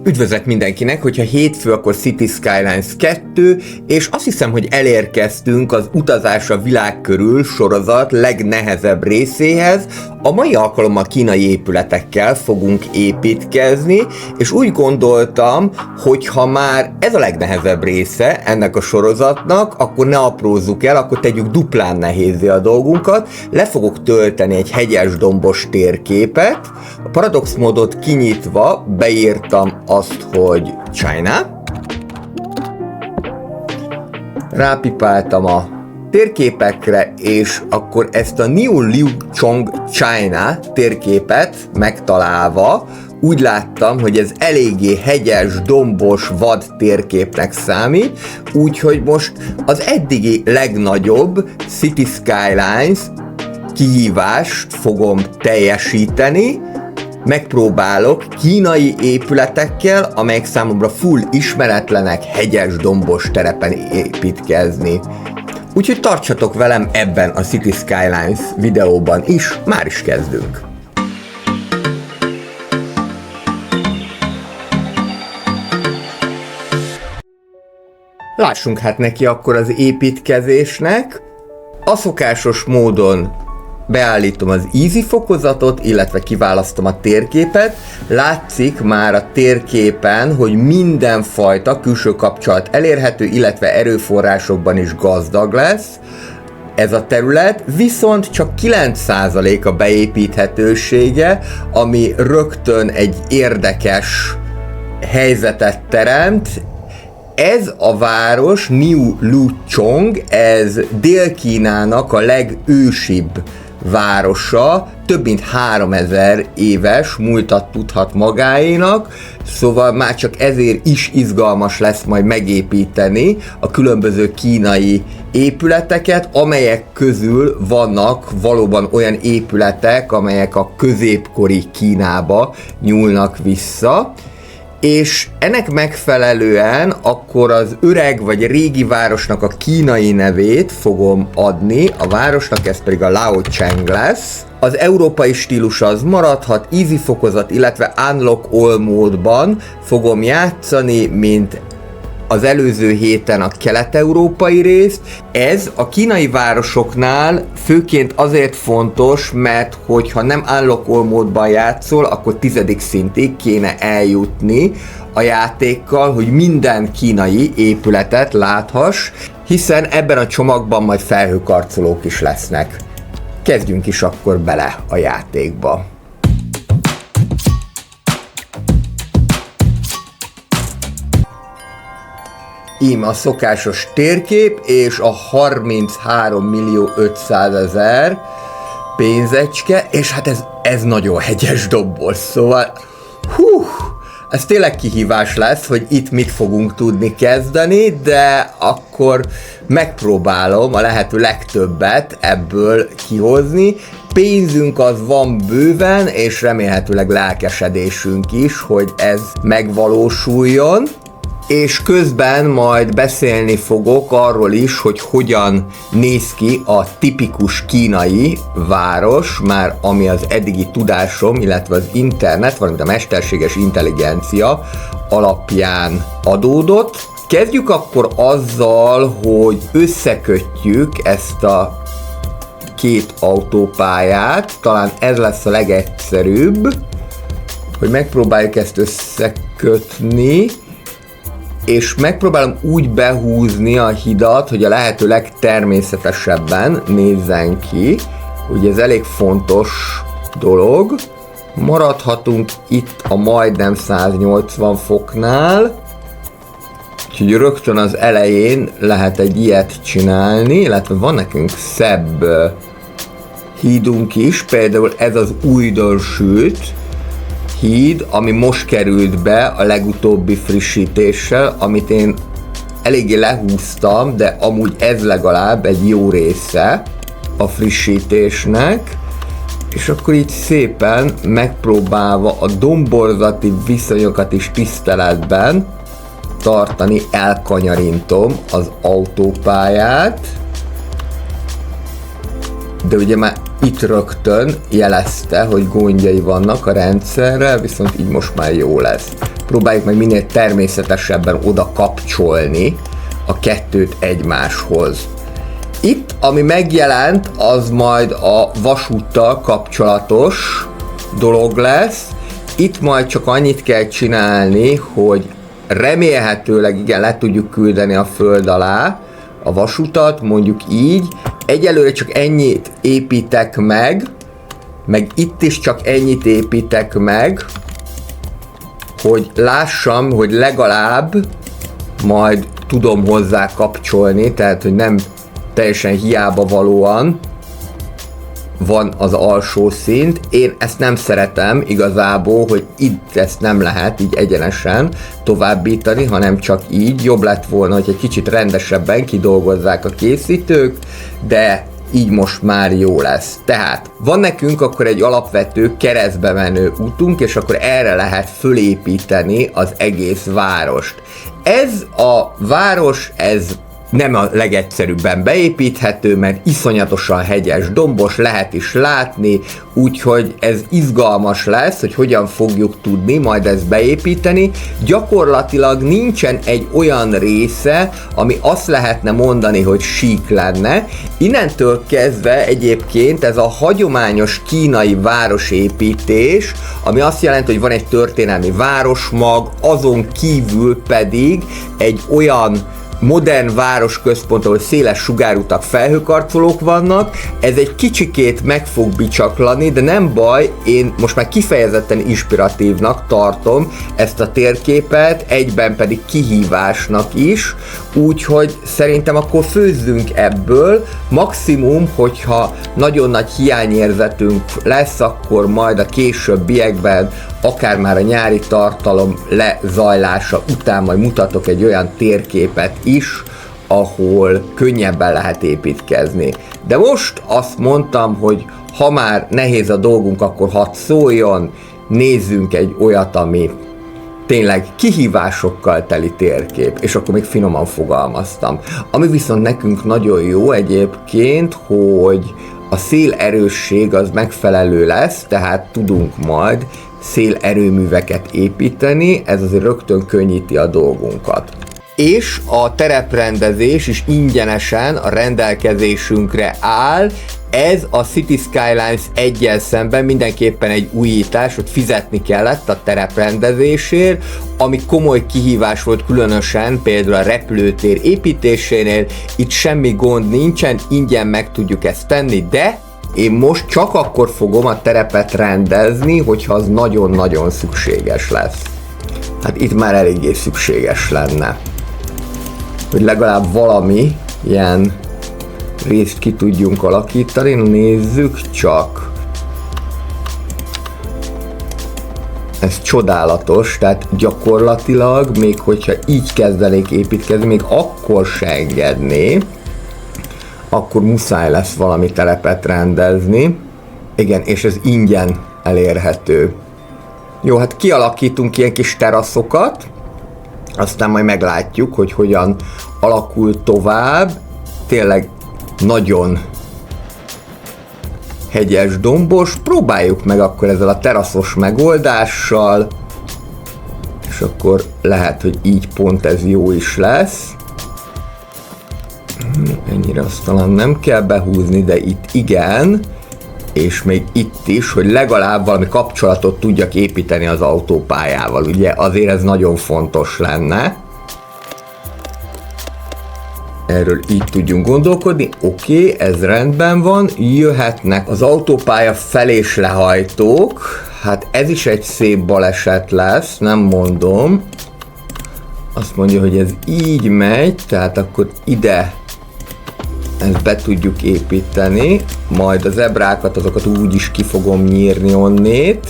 Üdvözlet mindenkinek, hogyha hétfő, akkor Cities Skylines 2, és azt hiszem, hogy elérkeztünk az Utazás a világ körül sorozat legnehezebb részéhez. A mai alkalommal kínai épületekkel fogunk építkezni, és úgy gondoltam, hogy ha már ez a legnehezebb része ennek a sorozatnak, akkor ne aprózzuk el, akkor tegyük duplán nehézzé a dolgunkat. Le fogok tölteni egy hegyes dombos térképet, a paradox módot kinyitva beírtam azt, hogy China. Rápipáltam a térképekre, és akkor ezt a New Liuchong China térképet megtalálva úgy láttam, hogy ez eléggé hegyes, dombos, vad térképnek számít, úgyhogy most az eddigi legnagyobb City Skylines kihívást fogom teljesíteni. Megpróbálok kínai épületekkel, amelyek számomra full ismeretlenek, hegyes, dombos terepen építkezni. Úgyhogy tartsatok velem ebben a City Skylines videóban is, már is kezdünk. Lássunk hát neki akkor az építkezésnek. A szokásos módon beállítom az easy fokozatot, illetve kiválasztom a térképet. Látszik már a térképen, hogy mindenfajta külső kapcsolat elérhető, illetve erőforrásokban is gazdag lesz ez a terület, viszont csak 9% a beépíthetősége, ami rögtön egy érdekes helyzetet teremt. Ez a város, New Liuchong, ez Dél-Kínának a legősibb városa, több mint 3000 éves múltat tudhat magáénak, szóval már csak ezért is izgalmas lesz majd megépíteni a különböző kínai épületeket, amelyek közül vannak valóban olyan épületek, amelyek a középkori Kínába nyúlnak vissza. És ennek megfelelően akkor az öreg vagy régi városnak a kínai nevét fogom adni, a városnak ez pedig a Liaocheng lesz. Az európai stílus az maradhat, easy fokozat, illetve unlock all módban fogom játszani, mint az előző héten a kelet-európai részt. Ez a kínai városoknál főként azért fontos, mert hogyha nem unlock all módban játszol, akkor 10. szintig kéne eljutni a játékkal, hogy minden kínai épületet láthass, hiszen ebben a csomagban majd felhőkarcolók is lesznek. Kezdjünk is akkor bele a játékba. Ím a szokásos térkép és a 33.500.000 pénzecske, és hát ez nagyon hegyes dombos, szóval ez tényleg kihívás lesz, hogy itt mit fogunk tudni kezdeni, de akkor megpróbálom a lehető legtöbbet ebből kihozni. Pénzünk az van bőven, és remélhetőleg lelkesedésünk is, hogy ez megvalósuljon. És közben majd beszélni fogok arról is, hogy hogyan néz ki a tipikus kínai város, már ami az eddigi tudásom, illetve az internet, valamint a mesterséges intelligencia alapján adódott. Kezdjük akkor azzal, hogy összekötjük ezt a két autópályát, talán ez lesz a legegyszerűbb, hogy megpróbáljuk ezt összekötni, és megpróbálom úgy behúzni a hidat, hogy a lehető legtermészetesebben nézzen ki. Ugye ez elég fontos dolog. Maradhatunk itt a majdnem 180 foknál, úgyhogy rögtön az elején lehet egy ilyet csinálni, illetve van nekünk szebb hídunk is, például ez az újdonsült híd, ami most került be a legutóbbi frissítéssel, amit én eléggé lehúztam, de amúgy ez legalább egy jó része a frissítésnek, és akkor így szépen megpróbálva a domborzati viszonyokat is tiszteletben tartani, elkanyarintom az autópályát, de ugye már itt rögtön jelezte, hogy gondjai vannak a rendszerrel, viszont így most már jó lesz. próbáljuk meg minél természetesebben oda kapcsolni a kettőt egymáshoz. Itt, ami megjelent, az majd a vasúttal kapcsolatos dolog lesz. Itt majd csak annyit kell csinálni, hogy remélhetőleg igen, le tudjuk küldeni a föld alá a vasutat, mondjuk így. Egyelőre csak ennyit építek meg itt is csak ennyit építek meg, hogy lássam, hogy legalább majd tudom hozzá kapcsolni, tehát hogy nem teljesen hiába valóan van az alsó szint. Én ezt nem szeretem igazából, hogy itt ezt nem lehet így egyenesen továbbítani, hanem csak így. Jobb lett volna, hogy egy kicsit rendesebben kidolgozzák a készítők, de így most már jó lesz. Tehát van nekünk akkor egy alapvető keresztbe menő útunk, és akkor erre lehet fölépíteni az egész várost. Ez a város, ez nem a legegyszerűbben beépíthető, mert iszonyatosan hegyes, dombos, lehet is látni, úgyhogy ez izgalmas lesz, hogy hogyan fogjuk tudni majd ezt beépíteni. Gyakorlatilag nincsen egy olyan része, ami azt lehetne mondani, hogy sík lenne. Innentől kezdve egyébként ez a hagyományos kínai városépítés, ami azt jelenti, hogy van egy történelmi városmag, azon kívül pedig egy olyan modern városközpont, ahol széles sugárutak, felhőkarcolók vannak, ez egy kicsikét meg fog bicsaklani, de nem baj, én most már kifejezetten inspiratívnak tartom ezt a térképet, egyben pedig kihívásnak is, úgyhogy szerintem akkor főzzünk ebből, maximum, hogyha nagyon nagy hiányérzetünk lesz, akkor majd a későbbiekben, akár már a nyári tartalom lezajlása után majd mutatok egy olyan térképet is, ahol könnyebben lehet építkezni. De most azt mondtam, hogy ha már nehéz a dolgunk, akkor hadd szóljon, nézzünk egy olyat, ami tényleg kihívásokkal teli térkép, és akkor még finoman fogalmaztam. Ami viszont nekünk nagyon jó egyébként, hogy a szélerősség az megfelelő lesz, tehát tudunk majd szélerőműveket építeni, ez azért rögtön könnyíti a dolgunkat. És a tereprendezés is ingyenesen a rendelkezésünkre áll. Ez a City Skylines 1-jel szemben mindenképpen egy újítás, hogy fizetni kellett a tereprendezésért, ami komoly kihívás volt, különösen például a repülőtér építésénél. Itt semmi gond nincsen, ingyen meg tudjuk ezt tenni, de én most csak akkor fogom a terepet rendezni, hogyha az nagyon-nagyon szükséges lesz. Hát itt már eléggé szükséges lenne, hogy legalább valami ilyen részt ki tudjunk alakítani. Nézzük csak. Ez csodálatos, tehát gyakorlatilag még hogyha így kezdenék építkezni, még akkor se engedné, akkor muszáj lesz valami telepet rendezni. Igen, és ez ingyen elérhető. Jó, hát kialakítunk ilyen kis teraszokat, aztán majd meglátjuk, hogy hogyan alakul tovább. Tényleg nagyon hegyes, dombos. Próbáljuk meg akkor ezzel a teraszos megoldással, és akkor lehet, hogy így pont ez jó is lesz. Ennyire azt talán nem kell behúzni, de itt igen, és még itt is, hogy legalább valami kapcsolatot tudjak építeni az autópályával, ugye azért ez nagyon fontos lenne. Erről így tudjunk gondolkodni, oké, ez rendben van, jöhetnek az autópálya felés lehajtók, hát ez is egy szép baleset lesz, nem mondom. Azt mondja, hogy ez így megy, tehát akkor ide ezt be tudjuk építeni, majd a zebrákat, azokat úgy is ki fogom nyírni onnét,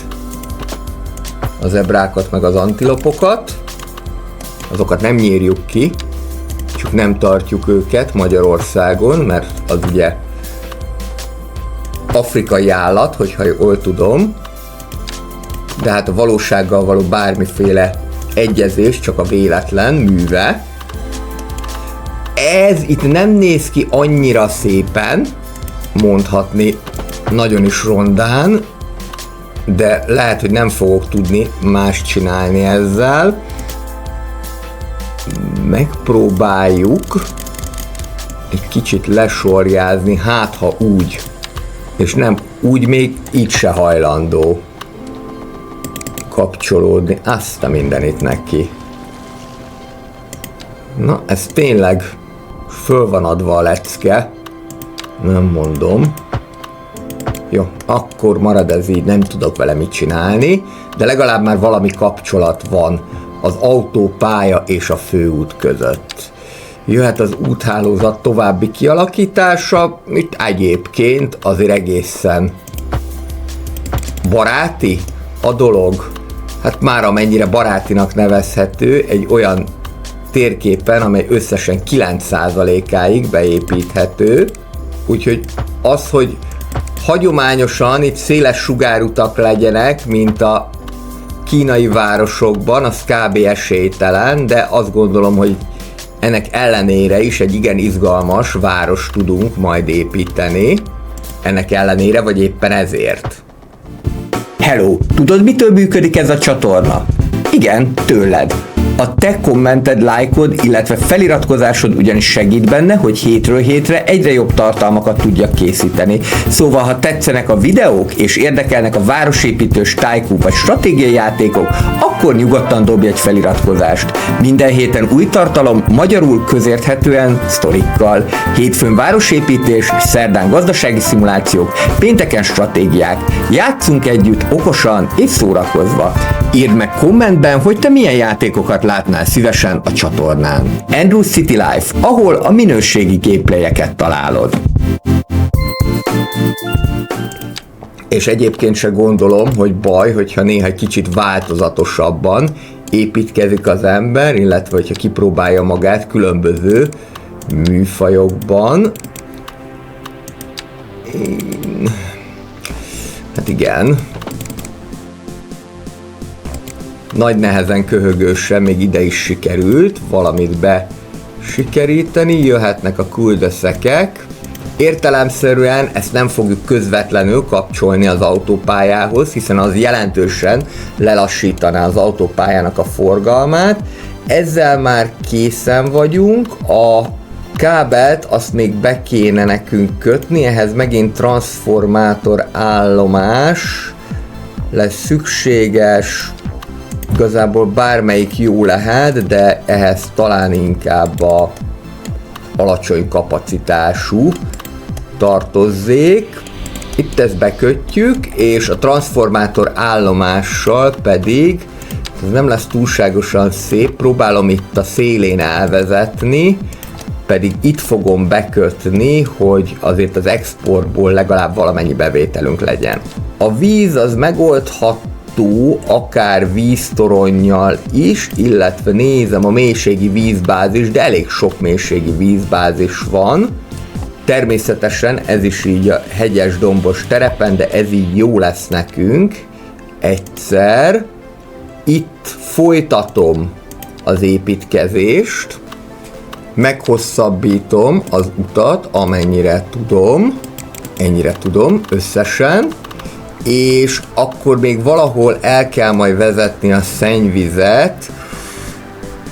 a zebrákat meg az antilopokat, azokat nem nyírjuk ki, csak nem tartjuk őket Magyarországon, mert az ugye afrikai állat, hogyha jól tudom, de hát a valósággal való bármiféle egyezés csak a véletlen műve. Ez itt nem néz ki annyira szépen, mondhatni nagyon is rondán, de lehet, hogy nem fogok tudni más csinálni ezzel. Megpróbáljuk egy kicsit lesorjázni, hát ha úgy, és nem úgy, még így se hajlandó kapcsolódni. Azt a mindenit neki. Na, ez tényleg föl van adva a lecke. Nem mondom. Jó, akkor marad ez így, nem tudok vele mit csinálni, de legalább már valami kapcsolat van az autópálya és a főút között. Jöhet az úthálózat további kialakítása, itt egyébként azért egészen baráti a dolog. Hát már amennyire barátinak nevezhető egy olyan térképen, amely összesen 9%-áig beépíthető. Úgyhogy az, hogy hagyományosan itt széles sugárutak legyenek, mint a kínai városokban, az kb. Esélytelen, de azt gondolom, hogy ennek ellenére is egy igen izgalmas város tudunk majd építeni. Ennek ellenére, vagy éppen ezért. Hello! Tudod, mitől működik ez a csatorna? Igen, tőled. A te kommented, lájkod, illetve feliratkozásod ugyanis segít benne, hogy hétről hétre egyre jobb tartalmakat tudjak készíteni. Szóval, ha tetszenek a videók és érdekelnek a városépítős, tycoon vagy stratégiai játékok, akkor nyugodtan dobj egy feliratkozást. Minden héten új tartalom, magyarul közérthetően, sztorikkal. Hétfőn városépítés, szerdán gazdasági szimulációk, pénteken stratégiák. Játszunk együtt okosan és szórakozva. Írd meg kommentben, hogy te milyen játékokat látnál szívesen a csatornán. Andrew City Life, ahol a minőségi gameplayeket találod. És egyébként se gondolom, hogy baj, hogyha néha kicsit változatosabban építkezik az ember, illetve hogyha kipróbálja magát különböző műfajokban. Hát igen. Nagy nehezen köhögősen még ide is sikerült valamit besikeríteni, jöhetnek a küldöszekek. Értelemszerűen ezt nem fogjuk közvetlenül kapcsolni az autópályához, hiszen az jelentősen lelassítaná az autópályának a forgalmát. Ezzel már készen vagyunk, a kábelt azt még be kéne nekünk kötni, ehhez megint transformátor állomás lesz szükséges. Igazából bármelyik jó lehet, de ehhez talán inkább a alacsony kapacitású tartozzék. Itt ezt bekötjük, és a transformátor állomással pedig, ez nem lesz túlságosan szép, próbálom itt a szélén elvezetni, pedig itt fogom bekötni, hogy azért az exportból legalább valamennyi bevételünk legyen. A víz az megoldható, akár víztoronnyal is, illetve nézem a mélységi vízbázis, de elég sok mélységi vízbázis van. Természetesen ez is így a hegyes dombos terepen, de ez így jó lesz nekünk egyszer. Itt folytatom az építkezést, meghosszabbítom az utat, amennyire tudom, ennyire tudom összesen, és akkor még valahol el kell majd vezetni a szennyvizet.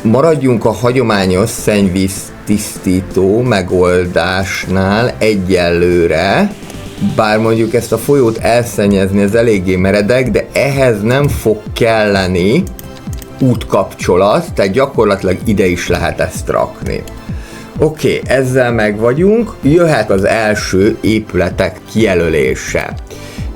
Maradjunk a hagyományos szennyvíz tisztító megoldásnál egyelőre, bár mondjuk ezt a folyót elszennyezni ez eléggé meredek, de ehhez nem fog kelleni útkapcsolat, tehát gyakorlatilag ide is lehet ezt rakni. Oké, ezzel meg vagyunk, jöhet az első épületek kijelölése.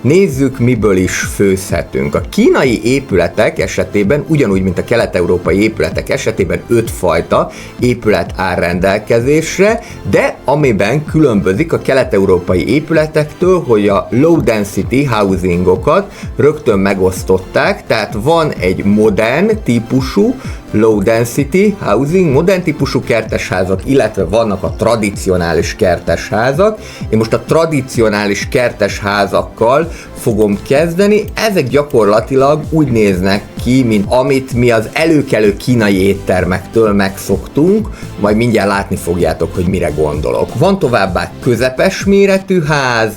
Nézzük, miből is főzhetünk. A kínai épületek esetében, ugyanúgy, mint a kelet-európai épületek esetében 5 fajta épület áll rendelkezésre, de amiben különbözik a kelet-európai épületektől, hogy a low density housingokat rögtön megosztották, tehát van egy modern típusú low density housing, modern típusú kertesházak, illetve vannak a tradicionális kertesházak. Én most a tradicionális kertesházakkal fogom kezdeni, ezek gyakorlatilag úgy néznek ki, mint amit mi az előkelő kínai éttermektől megszoktunk, majd mindjárt látni fogjátok, hogy mire gondolok. Van továbbá közepes méretű ház,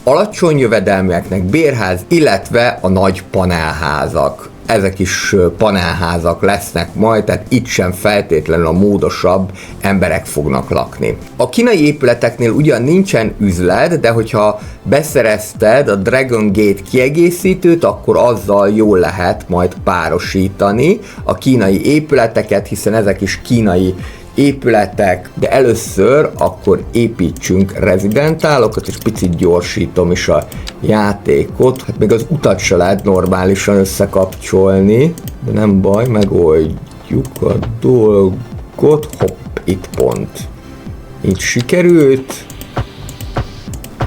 alacsony jövedelműeknek bérház, illetve a nagy panelházak. Ezek is panelházak lesznek majd, tehát itt sem feltétlenül a módosabb emberek fognak lakni. A kínai épületeknél ugyan nincsen üzlet, de hogyha beszerezted a Dragon Gate kiegészítőt, akkor azzal jól lehet majd párosítani a kínai épületeket, hiszen ezek is kínai épületek, de először akkor építsünk rezidentálokat, és picit gyorsítom is a játékot. Hát még az utat se lehet normálisan összekapcsolni, de nem baj, megoldjuk a dolgot. Hopp, itt pont. Így sikerült.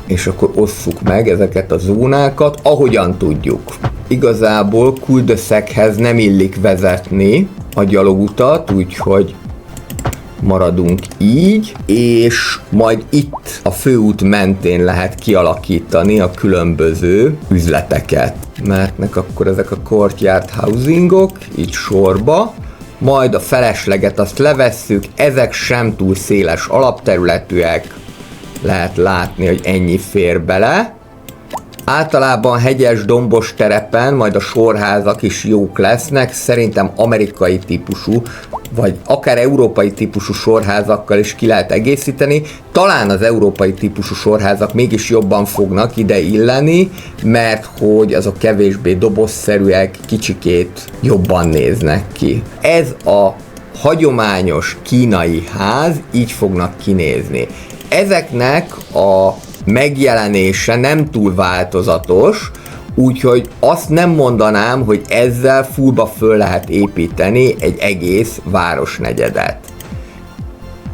És akkor osszuk meg ezeket a zónákat, ahogyan tudjuk. Igazából kuldösszekhez nem illik vezetni a gyalogutat, úgyhogy maradunk így, és majd itt a főút mentén lehet kialakítani a különböző üzleteket. Mehetnek akkor ezek a courtyard housingok, így sorba, majd a felesleget azt levesszük, ezek sem túl széles alapterületűek, lehet látni, hogy ennyi fér bele. Általában hegyes, dombos terepen majd a sorházak is jók lesznek, szerintem amerikai típusú, vagy akár európai típusú sorházakkal is ki lehet egészíteni. Talán az európai típusú sorházak mégis jobban fognak ide illeni, mert hogy azok kevésbé dobozszerűek, kicsikét jobban néznek ki. Ez a hagyományos kínai ház így fognak kinézni. Ezeknek a megjelenése nem túl változatos, úgyhogy azt nem mondanám, hogy ezzel fullba föl lehet építeni egy egész városnegyedet.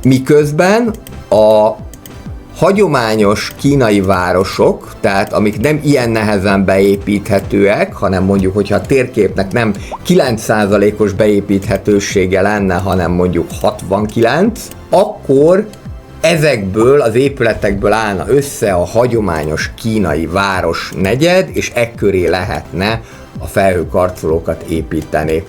Miközben a hagyományos kínai városok, tehát amik nem ilyen nehezen beépíthetőek, hanem mondjuk, hogyha a térképnek nem 9%-os beépíthetősége lenne, hanem mondjuk 69, akkor ezekből az épületekből állna össze a hagyományos kínai városnegyed, és ekköré lehetne a felhőkarcolókat építeni.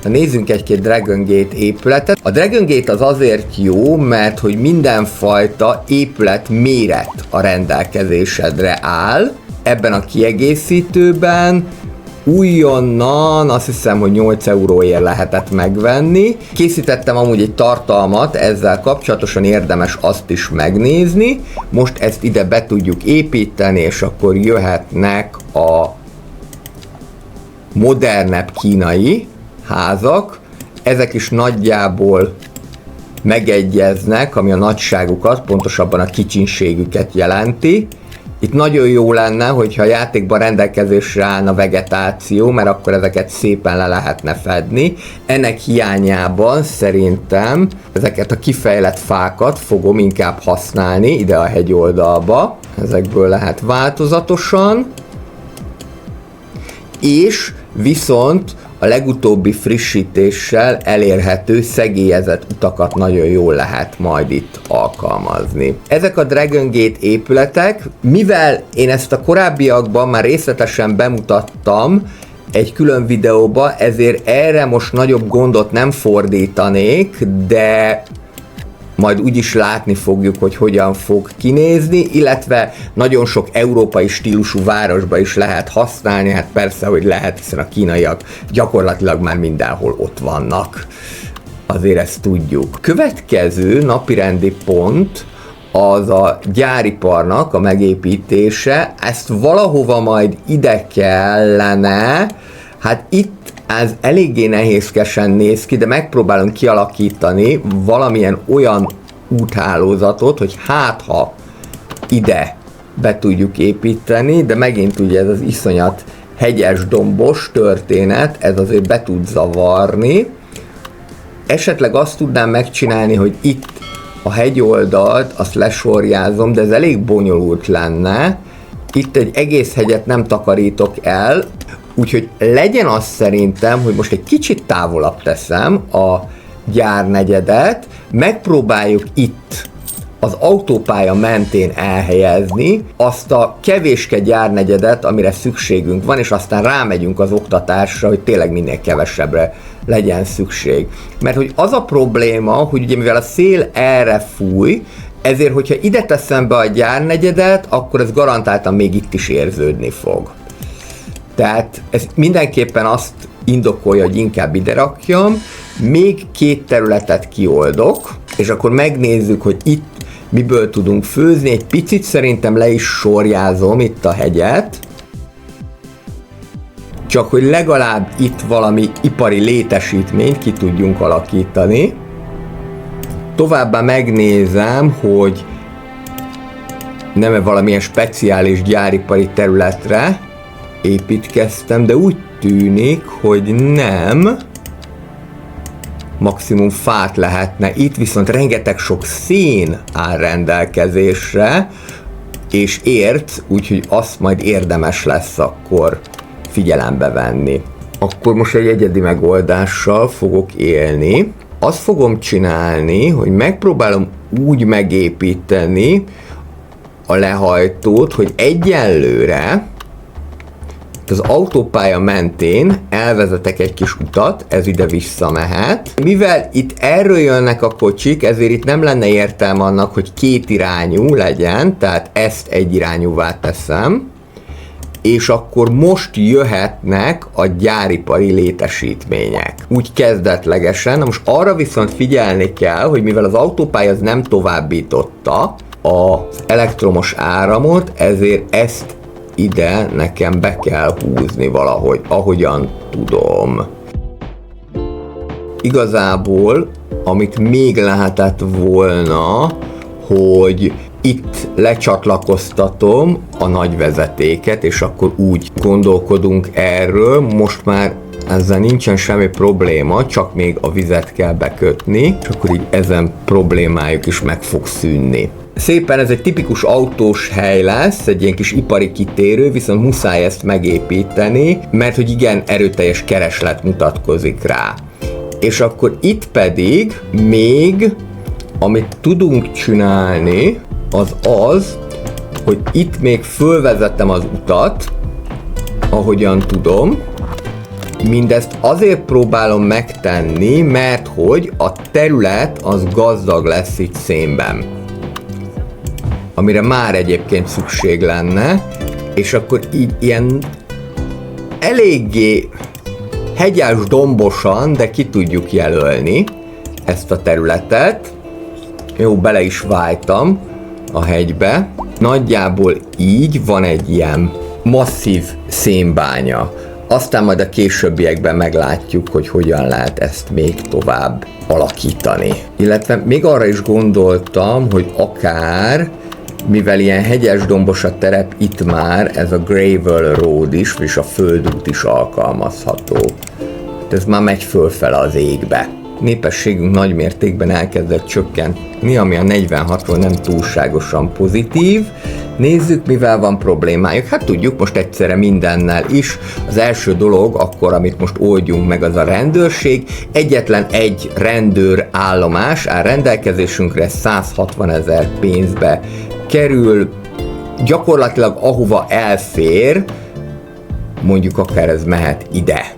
Na, nézzünk egy-két Dragon Gate épületet. A Dragon Gate az azért jó, mert hogy mindenfajta épület méret a rendelkezésedre áll. Ebben a kiegészítőben újonnan azt hiszem, hogy 8 euróért lehetett megvenni. Készítettem amúgy egy tartalmat ezzel kapcsolatosan, érdemes azt is megnézni. Most ezt ide be tudjuk építeni, és akkor jöhetnek a modernebb kínai házak. Ezek is nagyjából megegyeznek, ami a nagyságukat, pontosabban a kicsinségüket jelenti. Itt nagyon jó lenne, hogyha a játékban rendelkezésre állna vegetáció, mert akkor ezeket szépen le lehetne fedni. Ennek hiányában szerintem ezeket a kifejlett fákat fogom inkább használni ide a hegyoldalba. Ezekből lehet változatosan. És viszont a legutóbbi frissítéssel elérhető szegélyezett utakat nagyon jól lehet majd itt alkalmazni. Ezek a Dragon Gate épületek, mivel én ezt a korábbiakban már részletesen bemutattam egy külön videóba, ezért erre most nagyobb gondot nem fordítanék, de majd úgyis látni fogjuk, hogy hogyan fog kinézni, illetve nagyon sok európai stílusú városba is lehet használni, hát persze, hogy lehet, hiszen a kínaiak gyakorlatilag már mindenhol ott vannak. Azért ezt tudjuk. Következő napirendi pont az a gyáriparnak a megépítése, ezt valahova majd ide kellene, hát itt ez eléggé nehézkesen néz ki, de megpróbálunk kialakítani valamilyen olyan úthálózatot, hogy hát ha ide be tudjuk építeni, de megint ugye ez az iszonyat hegyes, dombos történet, ez azért be tud zavarni. Esetleg azt tudnám megcsinálni, hogy itt a hegyoldalt azt lesorjázom, de ez elég bonyolult lenne. Itt egy egész hegyet nem takarítok el, úgyhogy legyen az szerintem, hogy most egy kicsit távolabb teszem a gyárnegyedet, megpróbáljuk itt az autópálya mentén elhelyezni azt a kevéske gyárnegyedet, amire szükségünk van, és aztán rámegyünk az oktatásra, hogy tényleg minél kevesebbre legyen szükség. Mert hogy az a probléma, hogy ugye mivel a szél erre fúj, Ezért, hogyha ide teszem be a gyárnegyedet, akkor ez garantáltan még itt is érződni fog. Tehát ez mindenképpen azt indokolja, hogy inkább ide rakjam, még 2 területet kioldok, és akkor megnézzük, hogy itt miből tudunk főzni. Egy picit szerintem le is sorjázom itt a hegyet, csak hogy legalább itt valami ipari létesítményt ki tudjunk alakítani. Továbbá megnézem, hogy nem-e valamilyen speciális gyáripari területre építkeztem, de úgy tűnik, hogy nem. Maximum fát lehetne itt, viszont rengeteg sok szén áll rendelkezésre, és érc, úgyhogy azt majd érdemes lesz akkor figyelembe venni. Akkor most egy egyedi megoldással fogok élni. Azt fogom csinálni, hogy megpróbálom úgy megépíteni a lehajtót, hogy egyenlőre az autópálya mentén elvezetek egy kis utat, ez ide visszamehet. Mivel itt erről jönnek a kocsik, ezért itt nem lenne értelme annak, hogy 2 irányú legyen, tehát ezt egyirányúvá teszem, és akkor most jöhetnek a gyáripari létesítmények. Úgy kezdetlegesen, na most arra viszont figyelni kell, hogy mivel az autópálya az nem továbbította az elektromos áramot, ezért ezt ide nekem be kell húzni valahogy, ahogyan tudom. Igazából, amit még lehetett volna, hogy itt lecsatlakoztatom a nagy vezetéket, és akkor úgy gondolkodunk erről. Most már ezzel nincsen semmi probléma, csak még a vizet kell bekötni, és akkor így ezen problémájuk is meg fog szűnni. Szépen ez egy tipikus autós hely lesz, egy ilyen kis ipari kitérő, viszont muszáj ezt megépíteni, mert hogy igen erőteljes kereslet mutatkozik rá. És akkor itt pedig még, amit tudunk csinálni, az, hogy itt még fölvezettem az utat, ahogyan tudom. Mindezt azért próbálom megtenni, mert hogy a terület az gazdag lesz itt szénben, amire már egyébként szükség lenne, és akkor így ilyen eléggé hegyes dombosan, de ki tudjuk jelölni ezt a területet. Jó, bele is váltam a hegybe. Nagyjából így van egy ilyen masszív szénbánya. Aztán majd a későbbiekben meglátjuk, hogy hogyan lehet ezt még tovább alakítani. Illetve még arra is gondoltam, hogy akár, mivel ilyen hegyes dombos a terep, itt már ez a gravel road is, és a földút is alkalmazható. Ez már megy fölfele az égbe. Népességünk nagy mértékben elkezdett csökkenteni, ami a 46-ról nem túlságosan pozitív. Nézzük, mivel van problémájuk. Hát tudjuk most egyszerre mindennel is. Az első dolog akkor, amit most oldjunk meg, az a rendőrség. Egyetlen egy rendőr állomás áll rendelkezésünkre, 160 000 pénzbe kerül. Gyakorlatilag ahova elfér, mondjuk akár ez mehet ide.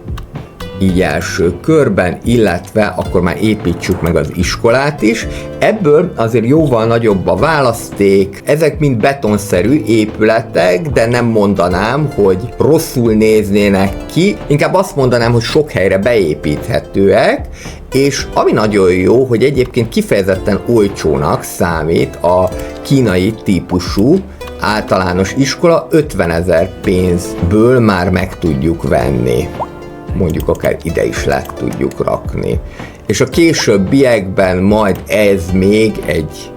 Így első körben, illetve akkor már építsük meg az iskolát is. Ebből azért jóval nagyobb a választék, ezek mind betonszerű épületek, de nem mondanám, hogy rosszul néznének ki, inkább azt mondanám, hogy sok helyre beépíthetőek, és ami nagyon jó, hogy egyébként kifejezetten olcsónak számít a kínai típusú általános iskola, 50 000 pénzből már meg tudjuk venni. Mondjuk akár ide is le tudjuk rakni. És a későbbiekben majd ez még egy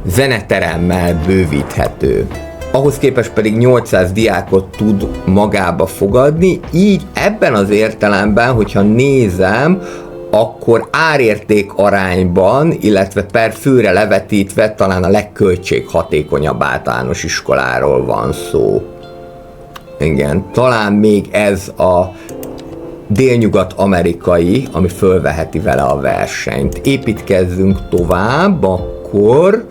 zeneteremmel bővíthető. Ahhoz képest pedig 800 diákot tud magába fogadni, így ebben az értelemben, hogyha nézem, akkor árérték arányban, illetve per főre levetítve talán a legköltséghatékonyabb általános iskoláról van szó. Igen, talán még ez a délnyugat-amerikai, ami fölveheti vele a versenyt. Építkezzünk tovább, akkor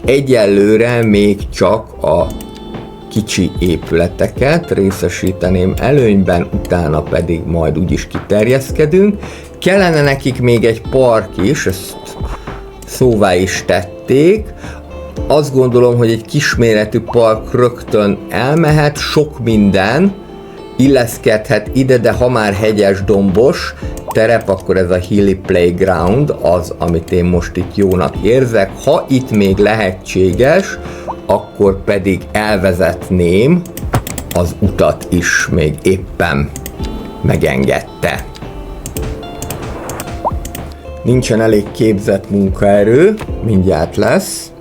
egyelőre még csak a kicsi épületeket részesíteném előnyben, utána pedig majd úgyis kiterjeszkedünk. Kellene nekik még egy park is, ezt szóvá is tettem, játék. Azt gondolom, hogy egy kisméretű park rögtön elmehet, sok minden illeszkedhet ide, de ha már hegyes, dombos terep, akkor ez a Hilly Playground az, amit én most itt jónak érzek. Ha itt még lehetséges, akkor pedig elvezetném az utat is, még éppen megengedte. Nincsen elég képzett munkaerő, mindjárt lesz.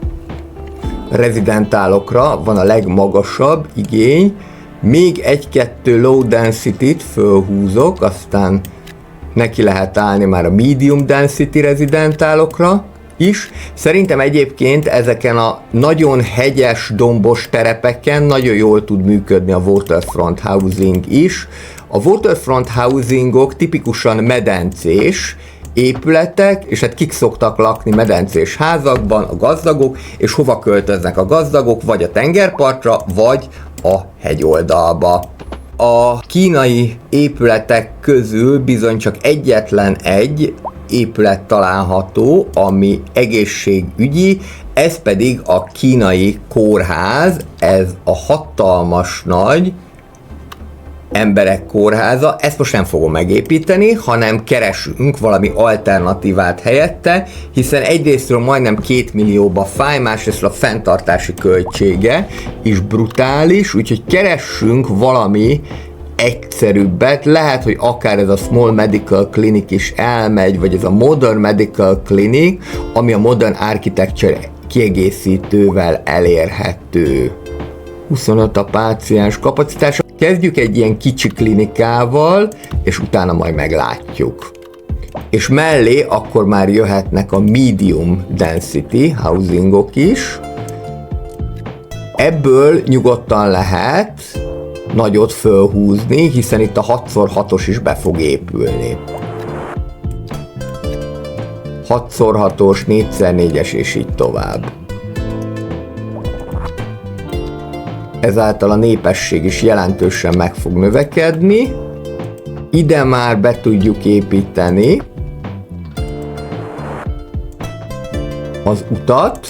Rezidentálokra van a legmagasabb igény, még egy-kettő low density-t fölhúzok, aztán neki lehet állni már a medium density rezidentálokra is. Szerintem egyébként ezeken a nagyon hegyes, dombos terepeken nagyon jól tud működni a waterfront housing is. A waterfront housingok tipikusan medencés épületek, és hát kik szoktak lakni medencés házakban? A gazdagok, és hova költöznek a gazdagok? Vagy a tengerpartra, vagy a hegyoldalba. A kínai épületek közül bizony csak egyetlen egy épület található, ami egészségügyi, ez pedig a kínai kórház, ez a hatalmas nagy emberek kórháza. Ezt most nem fogom megépíteni, hanem keresünk valami alternatívát helyette, hiszen egyrésztről majdnem 2 millióba fáj, másrészt a fenntartási költsége is brutális, úgyhogy keressünk valami egyszerűbbet, lehet, hogy akár ez a Small Medical Clinic is elmegy, vagy ez a Modern Medical Clinic, ami a Modern Architecture kiegészítővel elérhető. 25 a páciens kapacitása. Kezdjük egy ilyen kicsi klinikával, és utána majd meglátjuk. És mellé akkor már jöhetnek a medium density housingok is. Ebből nyugodtan lehet nagyot fölhúzni, hiszen itt a 6x6-os is be fog épülni. 6x6-os, 4x4-es és így tovább. Ezáltal a népesség is jelentősen meg fog növekedni. Ide már be tudjuk építeni az utat.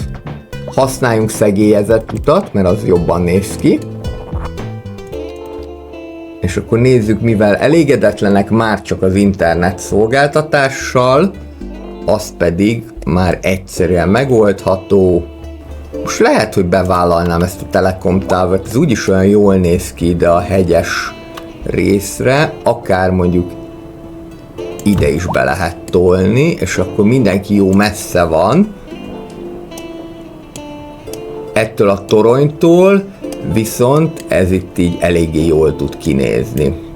Használjunk szegélyezett utat, mert az jobban néz ki. És akkor nézzük, mivel elégedetlenek már csak az internet szolgáltatással, az pedig már egyszerűen megoldható. Most lehet, hogy bevállalnám ezt a Telekom Towert, ez úgyis olyan jól néz ki ide a hegyes részre, akár mondjuk ide is be lehet tolni, és akkor mindenki jó messze van ettől a toronytól, viszont ez itt így eléggé jól tud kinézni.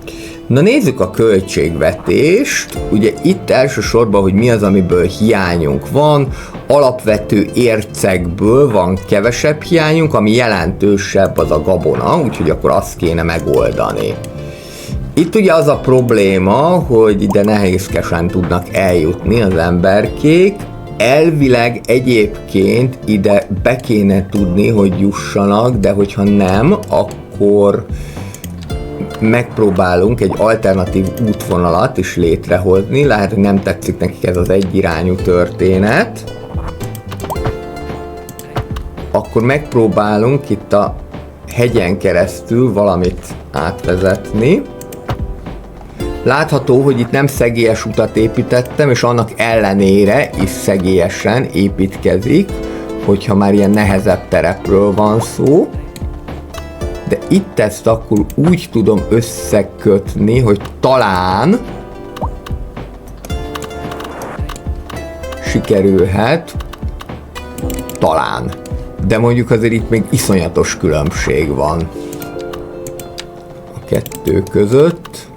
Na nézzük a költségvetést, ugye itt elsősorban, hogy mi az, amiből hiányunk van, alapvető ércekből van kevesebb hiányunk, ami jelentősebb az a gabona, úgyhogy akkor azt kéne megoldani. Itt ugye az a probléma, hogy ide nehézkesen tudnak eljutni az emberkék, elvileg egyébként ide be kéne tudni, hogy jussanak, de hogyha nem, akkor megpróbálunk egy alternatív útvonalat is létrehozni. Lehet, hogy nem tetszik nekik ez az egyirányú történet. Akkor megpróbálunk itt a hegyen keresztül valamit átvezetni. Látható, hogy itt nem szegélyes utat építettem, és annak ellenére is szegélyesen építkezik, hogyha már ilyen nehezebb terepről van szó. De itt ezt akkor úgy tudom összekötni, hogy talán sikerülhet, talán. De mondjuk azért itt még iszonyatos különbség van a kettő között.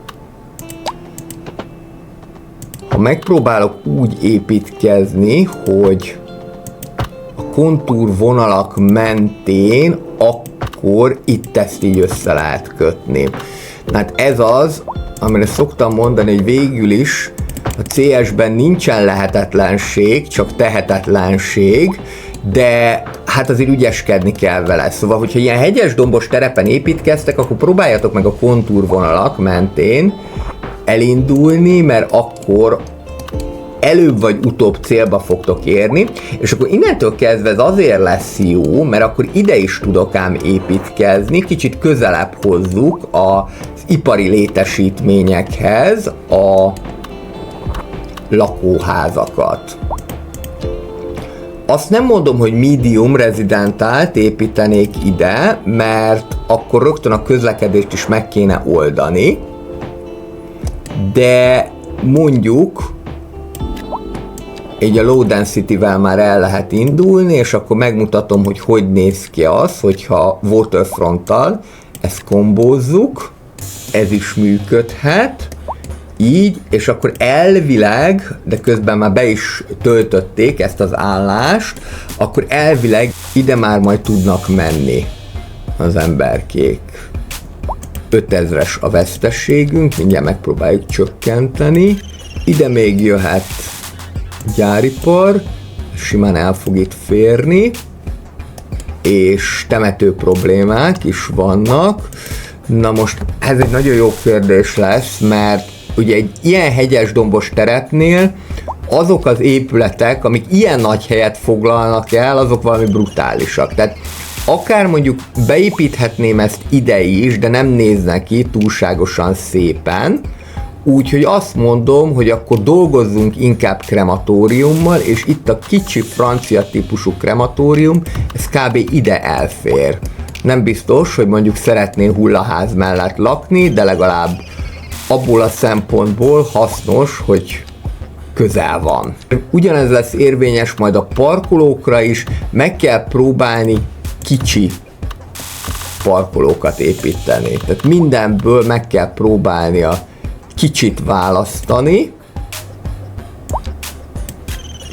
Ha megpróbálok úgy építkezni, hogy a kontúrvonalak mentén, akkor itt ezt így össze lehet kötni. Hát ez az, amire szoktam mondani, hogy végül is a CS-ben nincsen lehetetlenség, csak tehetetlenség, de hát azért ügyeskedni kell vele. Szóval, hogyha ilyen hegyes dombos terepen építkeztek, akkor próbáljatok meg a kontúrvonalak mentén elindulni, mert akkor előbb vagy utóbb célba fogtok érni, és akkor innentől kezdve ez azért lesz jó, mert akkor ide is tudok ám építkezni, kicsit közelebb hozzuk az ipari létesítményekhez a lakóházakat. Azt nem mondom, hogy medium rezidentált építenék ide, mert akkor rögtön a közlekedést is meg kéne oldani, de mondjuk így a low density-vel már el lehet indulni, és akkor megmutatom, hogy néz ki az, hogyha waterfronttal ezt kombózzuk, ez is működhet, így, és akkor elvileg, de közben már be is töltötték ezt az állást, akkor elvileg ide már majd tudnak menni az emberkék. 5000-es a veszteségünk, mindjárt megpróbáljuk csökkenteni. Ide még jöhet gyáripar, simán el fog itt férni, és temető problémák is vannak. Na most ez egy nagyon jó kérdés lesz, mert ugye egy ilyen hegyes dombos terepnél azok az épületek, amik ilyen nagy helyet foglalnak el, azok valami brutálisak. Tehát akár mondjuk beépíthetném ezt ide is, de nem néz neki túlságosan szépen, úgyhogy azt mondom, hogy akkor dolgozzunk inkább krematóriummal, és itt a kicsi francia típusú krematórium, ez kb. Ide elfér. Nem biztos, hogy mondjuk szeretnél hullaház mellett lakni, de legalább abból a szempontból hasznos, hogy közel van. Ugyanez lesz érvényes majd a parkolókra is, meg kell próbálni kicsi parkolókat építeni. Tehát mindenből meg kell próbálni a kicsit választani,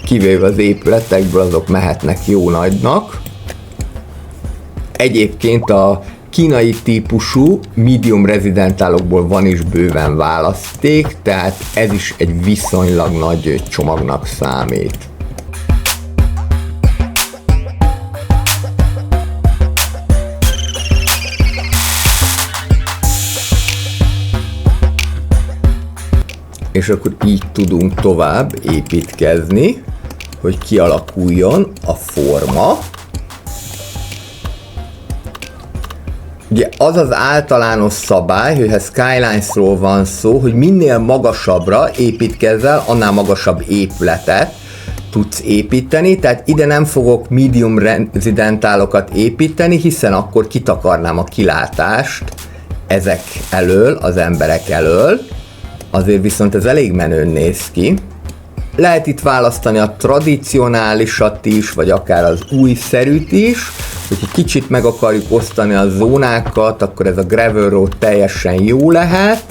kivéve az épületekből, azok mehetnek jó nagynak. Egyébként a kínai típusú medium rezidentálokból van is bőven választék, tehát ez is egy viszonylag nagy csomagnak számít. És akkor így tudunk tovább építkezni, hogy kialakuljon a forma. Ugye az az általános szabály, hogy ha Skylines-ról van szó, hogy minél magasabbra építkezel, annál magasabb épületet tudsz építeni, tehát ide nem fogok medium rezidentálokat építeni, hiszen akkor kitakarnám a kilátást ezek elől, az emberek elől, azért viszont ez elég menőn néz ki. Lehet itt választani a tradicionálisat is, vagy akár az újszerűt is, hogyha kicsit meg akarjuk osztani a zónákat, akkor ez a Gravel Road teljesen jó lehet.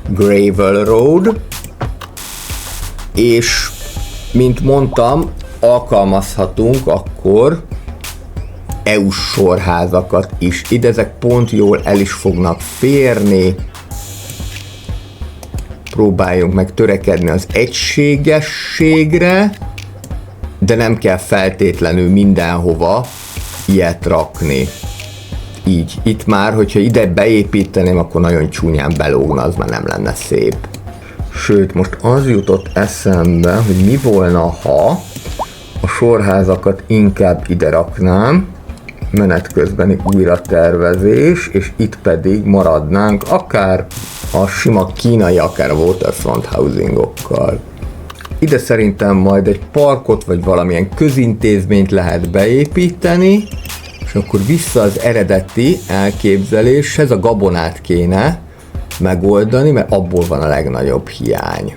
Gravel Road. És, mint mondtam, alkalmazhatunk akkor EU-s sorházakat is. Ide ezek pont jól el is fognak férni. Próbáljunk meg törekedni az egységességre, de nem kell feltétlenül mindenhova ilyet rakni. Így, itt már, hogyha ide beépíteném, akkor nagyon csúnyán belógna, az már nem lenne szép. Sőt, most az jutott eszembe, hogy mi volna, ha a sorházakat inkább ide raknám, menet közbeni újratervezés, és itt pedig maradnánk akár a sima kínai, akár a waterfront housingokkal. Ide szerintem majd egy parkot, vagy valamilyen közintézményt lehet beépíteni, és akkor vissza az eredeti elképzeléshez, a gabonát kéne megoldani, mert abból van a legnagyobb hiány.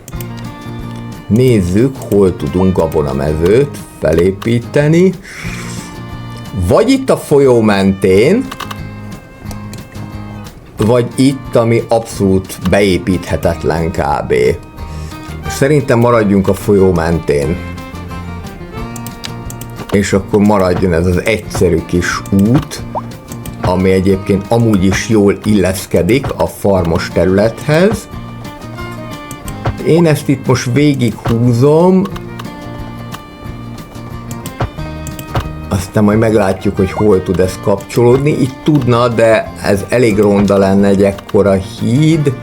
Nézzük, hol tudunk gabonamezőt felépíteni. Vagy itt a folyó mentén, vagy itt, ami abszolút beépíthetetlen kb. Szerintem maradjunk a folyó mentén. És akkor maradjon ez az egyszerű kis út, ami egyébként amúgy is jól illeszkedik a farmos területhez. Én ezt itt most végig húzom, aztán majd meglátjuk, hogy hol tud ez kapcsolódni. Itt tudna, de ez elég ronda lenne egy ekkora híd.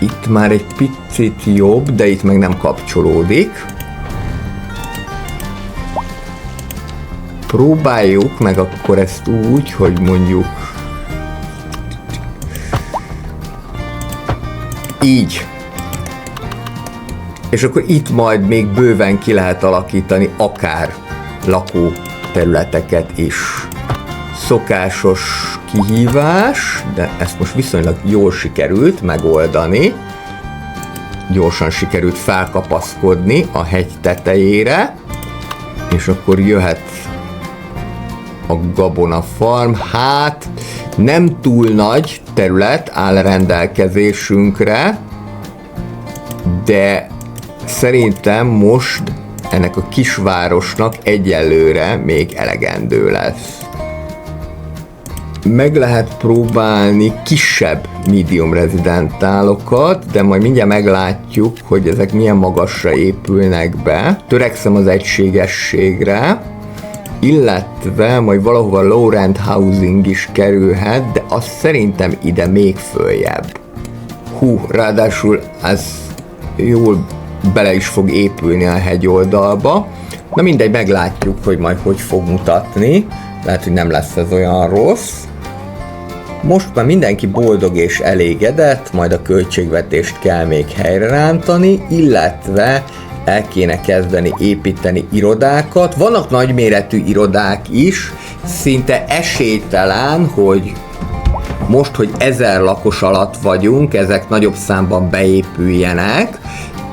Itt már egy picit jobb, de itt meg nem kapcsolódik. Próbáljuk meg akkor ezt úgy, hogy mondjuk így. És akkor itt majd még bőven ki lehet alakítani akár lakóterületeket is. Szokásos kihívás, de ezt most viszonylag jól sikerült megoldani. Gyorsan sikerült felkapaszkodni a hegy tetejére, és akkor jöhet a gabonafarm. Hát nem túl nagy terület áll rendelkezésünkre, de szerintem most ennek a kisvárosnak egyelőre még elegendő lesz. Meg lehet próbálni kisebb medium rezidentálokat, de majd mindjárt meglátjuk, hogy ezek milyen magasra épülnek be. Törekszem az egységességre, illetve majd valahova low-rent housing is kerülhet, de azt szerintem ide még följebb. Ráadásul ez jól bele is fog épülni a hegyoldalba. Na mindegy, meglátjuk, hogy majd hogy fog mutatni. Lehet, hogy nem lesz ez olyan rossz. Most már mindenki boldog és elégedett, majd a költségvetést kell még helyrerántani, illetve el kéne kezdeni építeni irodákat. Vannak nagyméretű irodák is, szinte esélytelen, hogy most, hogy 1000 lakos alatt vagyunk, ezek nagyobb számban beépüljenek,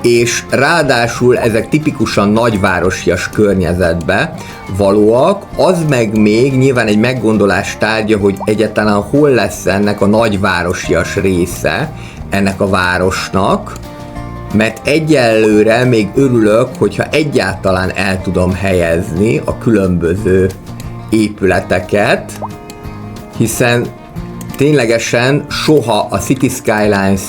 és ráadásul ezek tipikusan nagyvárosias környezetbe valóak, az meg még nyilván egy meggondolás tárgya, hogy egyáltalán hol lesz ennek a nagyvárosias része ennek a városnak, mert egyelőre még örülök, hogyha egyáltalán el tudom helyezni a különböző épületeket, hiszen ténylegesen soha a City Skylines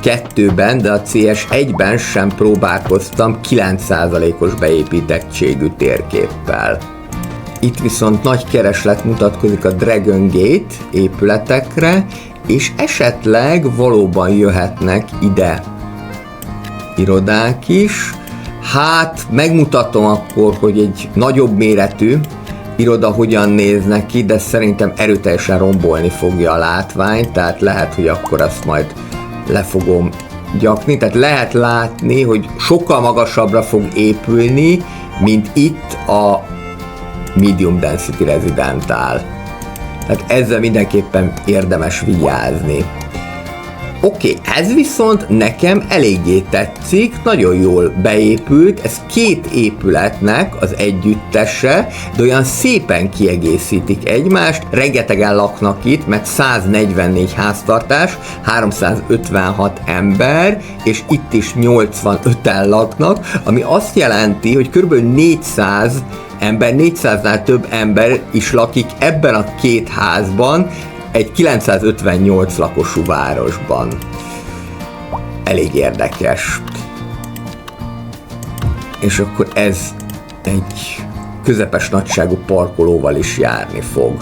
2-ben, de a CS1-ben sem próbálkoztam 9%-os beépítettségű térképpel. Itt viszont nagy kereslet mutatkozik a Dragon Gate épületekre, és esetleg valóban jöhetnek ide irodák is. Hát megmutatom akkor, hogy egy nagyobb méretű iroda hogyan néz neki, de szerintem erőteljesen rombolni fogja a látványt, tehát lehet, hogy akkor azt majd le fogom gyakni, tehát lehet látni, hogy sokkal magasabbra fog épülni, mint itt a medium density residentál. Tehát ezzel mindenképpen érdemes vigyázni. Oké, ez viszont nekem eléggé tetszik, nagyon jól beépült, ez 2 épületnek az együttese, de olyan szépen kiegészítik egymást, rengetegen laknak itt, mert 144 háztartás, 356 ember, és itt is 85-en laknak, ami azt jelenti, hogy kb. 400 ember, 400-nál több ember is lakik ebben a 2 házban, egy 958 lakosú városban. Elég érdekes. És akkor ez egy közepes nagyságú parkolóval is járni fog.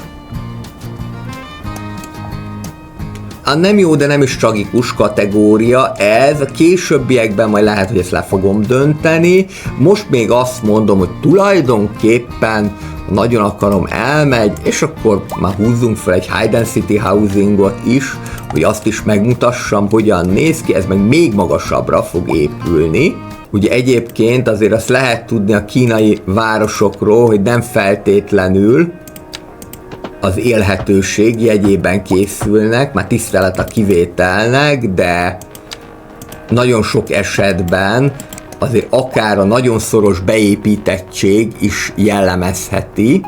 A nem jó, de nem is tragikus kategória ez, a későbbiekben majd lehet, hogy ezt le fogom dönteni. Most még azt mondom, hogy tulajdonképpen nagyon akarom elmegy, és akkor már húzzunk fel egy high density housingot is, hogy azt is megmutassam, hogyan néz ki, ez meg még magasabbra fog épülni. Ugye egyébként azért azt lehet tudni a kínai városokról, hogy nem feltétlenül az élhetőség jegyében készülnek, már tisztelet a kivételnek, de nagyon sok esetben azért akár a nagyon szoros beépítettség is jellemezheti.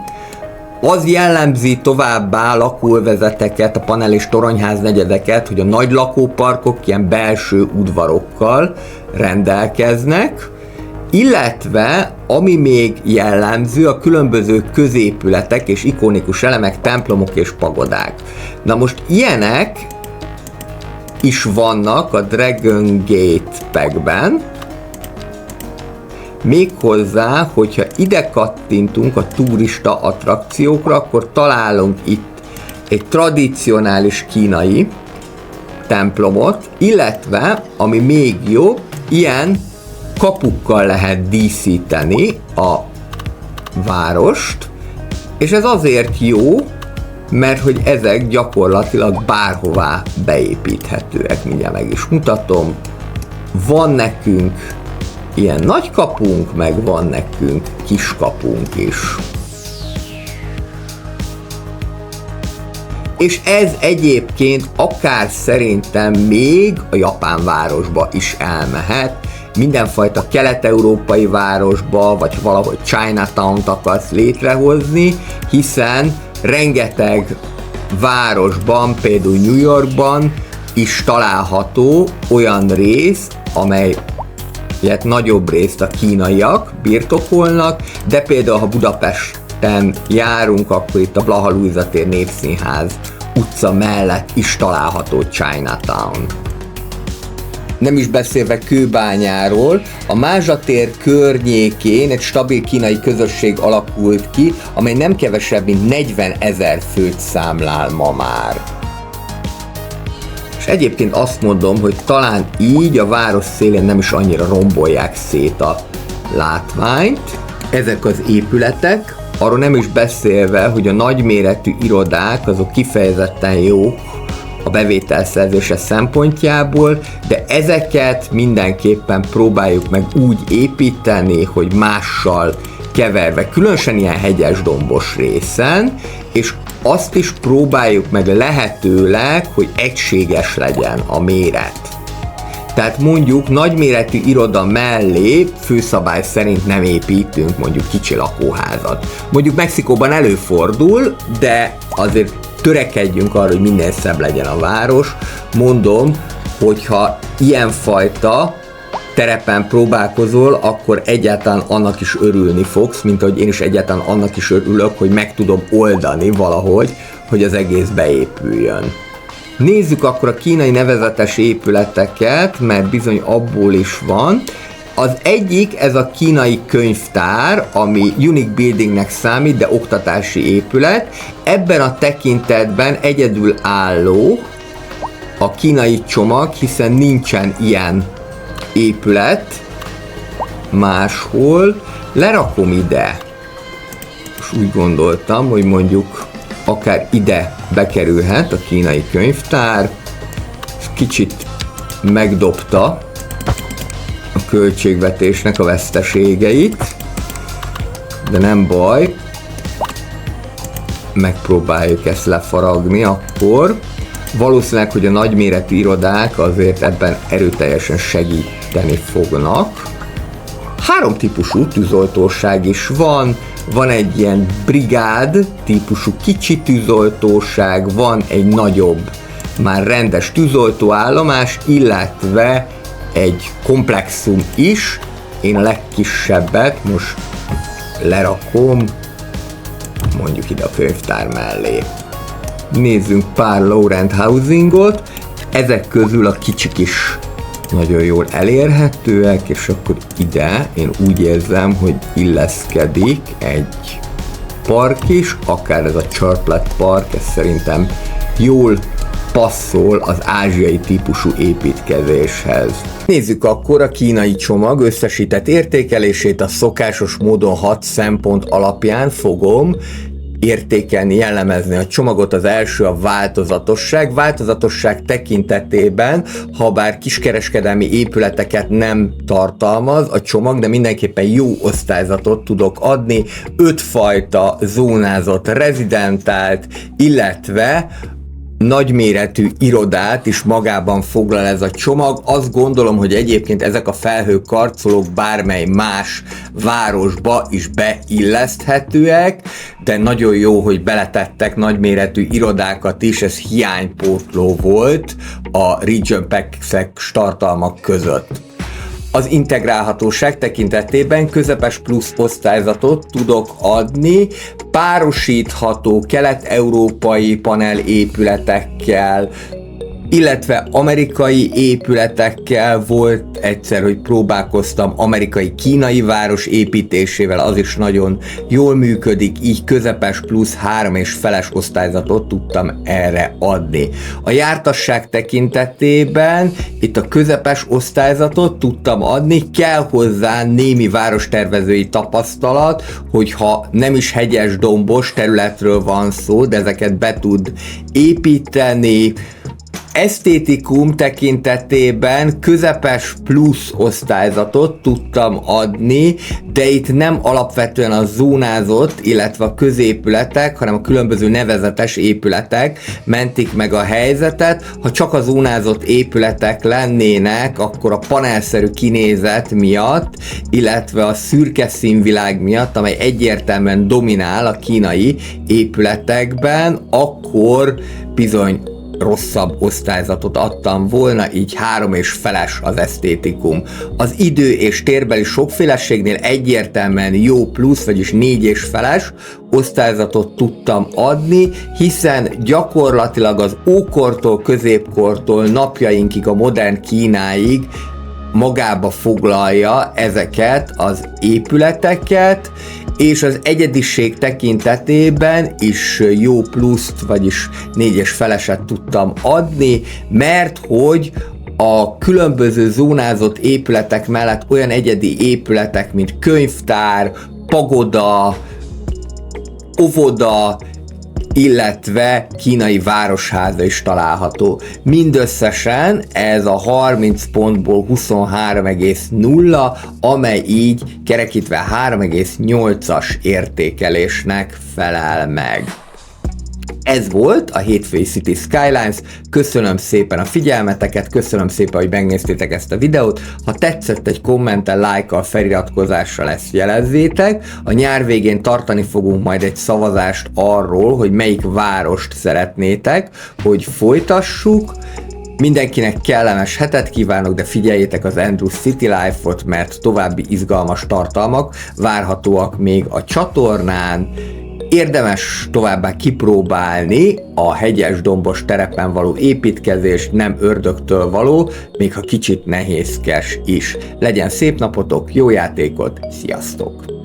Az jellemzi továbbá lakóövezeteket, a panel és toronyház negyedeket, hogy a nagy lakóparkok ilyen belső udvarokkal rendelkeznek, illetve ami még jellemző, a különböző középületek és ikonikus elemek, templomok és pagodák. Na most ilyenek is vannak a Dragon Gate packben, méghozzá, hogyha ide kattintunk a turista attrakciókra, akkor találunk itt egy tradicionális kínai templomot, illetve, ami még jobb, ilyen kapukkal lehet díszíteni a várost, és ez azért jó, mert hogy ezek gyakorlatilag bárhová beépíthetőek, mindjárt meg is mutatom. Van nekünk ilyen nagy kapunk, meg van nekünk kis kapunk is. És ez egyébként akár szerintem még a japán városba is elmehet, mindenfajta kelet-európai városba, vagy valahogy Chinatown-t akarsz létrehozni, hiszen rengeteg városban, például New Yorkban is található olyan rész, amely ilyet nagyobb részt a kínaiak birtokolnak, de például ha Budapesten járunk, akkor itt a Blaha Lujza tér Népszínház utca mellett is található Chinatown. Nem is beszélve Kőbányáról, a Mázsa tér környékén egy stabil kínai közösség alakult ki, amely nem kevesebb, mint 40 000 főt számlál ma már. És egyébként azt mondom, hogy talán így a város szélén nem is annyira rombolják szét a látványt. Ezek az épületek, arról nem is beszélve, hogy a nagyméretű irodák azok kifejezetten jók a bevételszerzése szempontjából, de ezeket mindenképpen próbáljuk meg úgy építeni, hogy mással keverve, különösen ilyen hegyes dombos részen, és azt is próbáljuk meg lehetőleg, hogy egységes legyen a méret. Tehát mondjuk nagyméretű iroda mellé főszabály szerint nem építünk mondjuk kicsi lakóházat. Mondjuk Mexikóban előfordul, de azért törekedjünk arra, hogy minél szebb legyen a város. Mondom, hogyha ilyenfajta terepen próbálkozol, akkor egyáltalán annak is örülni fogsz, mint ahogy én is egyáltalán annak is örülök, hogy meg tudom oldani valahogy, hogy az egész beépüljön. Nézzük akkor a kínai nevezetes épületeket, mert bizony abból is van. Az egyik, ez a kínai könyvtár, ami unique buildingnek számít, de oktatási épület. Ebben a tekintetben egyedül álló a kínai csomag, hiszen nincsen ilyen épület máshol. Lerakom ide, és úgy gondoltam, hogy mondjuk akár ide bekerülhet a kínai könyvtár. Kicsit megdobta a költségvetésnek a veszteségeit, de nem baj, megpróbáljuk ezt lefaragni akkor. Valószínűleg, hogy a nagyméretű irodák azért ebben erőteljesen segíteni fognak. 3 típusú tűzoltóság is van, van egy ilyen brigád típusú kicsi tűzoltóság, van egy nagyobb, már rendes tűzoltóállomás, illetve egy komplexum is. Én a legkisebbet most lerakom, mondjuk ide a könyvtár mellé. Nézzünk pár low-rent housingot, ezek közül a kicsik is nagyon jól elérhetőek, és akkor ide én úgy érzem, hogy illeszkedik egy park is, akár ez a Churchland Park, ez szerintem jól passzol az ázsiai típusú építkezéshez. Nézzük akkor a kínai csomag összesített értékelését. A szokásos módon 6 szempont alapján fogom értékelni, jellemezni a csomagot. Az első a változatosság. Változatosság tekintetében, ha bár kiskereskedelmi épületeket nem tartalmaz a csomag, de mindenképpen jó osztályzatot tudok adni. 5 fajta zónázott rezidentált, illetve nagyméretű irodát is magában foglal ez a csomag. Azt gondolom, hogy egyébként ezek a felhőkarcolók bármely más városba is beilleszthetőek, de nagyon jó, hogy beletettek nagyméretű irodákat is, ez hiánypótló volt a Region Pack tartalmak között. Az integrálhatóság tekintetében közepes plusz osztályzatot tudok adni, párosítható kelet-európai panel épületekkel, illetve amerikai épületekkel volt egyszer, hogy próbálkoztam amerikai-kínai város építésével, az is nagyon jól működik, így közepes plusz 3,5-es osztályzatot tudtam erre adni. A jártasság tekintetében itt a közepes osztályzatot tudtam adni, kell hozzá némi várostervezői tapasztalat, hogyha nem is hegyes, dombos területről van szó, de ezeket be tud építeni. Esztétikum tekintetében közepes plusz osztályzatot tudtam adni, de itt nem alapvetően a zónázott, illetve a középületek, hanem a különböző nevezetes épületek mentik meg a helyzetet. Ha csak a zónázott épületek lennének, akkor a panelszerű kinézet miatt, illetve a szürke színvilág miatt, amely egyértelműen dominál a kínai épületekben, akkor bizony rosszabb osztályzatot adtam volna, így 3,5-es az esztétikum. Az idő és térbeli sokféleségnél egyértelműen jó plusz, vagyis 4,5-es osztályzatot tudtam adni, hiszen gyakorlatilag az ókortól, középkortól napjainkig, a modern Kínáig magába foglalja ezeket az épületeket, és az egyediség tekintetében is jó pluszt, vagyis 4,5-eset tudtam adni, mert hogy a különböző zónázott épületek mellett olyan egyedi épületek, mint könyvtár, pagoda, óvoda, illetve kínai városháza is található. Mindösszesen ez a 30 pontból 23,0, amely így kerekítve 3,8-as értékelésnek felel meg. Ez volt a hétfői City Skylines, köszönöm szépen a figyelmeteket, köszönöm szépen, hogy megnéztétek ezt a videót, ha tetszett, egy kommenttel, lájkkal, feliratkozással ezt jelezzétek, a nyár végén tartani fogunk majd egy szavazást arról, hogy melyik várost szeretnétek, hogy folytassuk. Mindenkinek kellemes hetet kívánok, de figyeljétek az Andrew City Life-ot, mert további izgalmas tartalmak várhatóak még a csatornán. Érdemes továbbá kipróbálni a hegyes dombos terepen való építkezést, nem ördögtől való, még ha kicsit nehézkes is. Legyen szép napotok, jó játékot, sziasztok!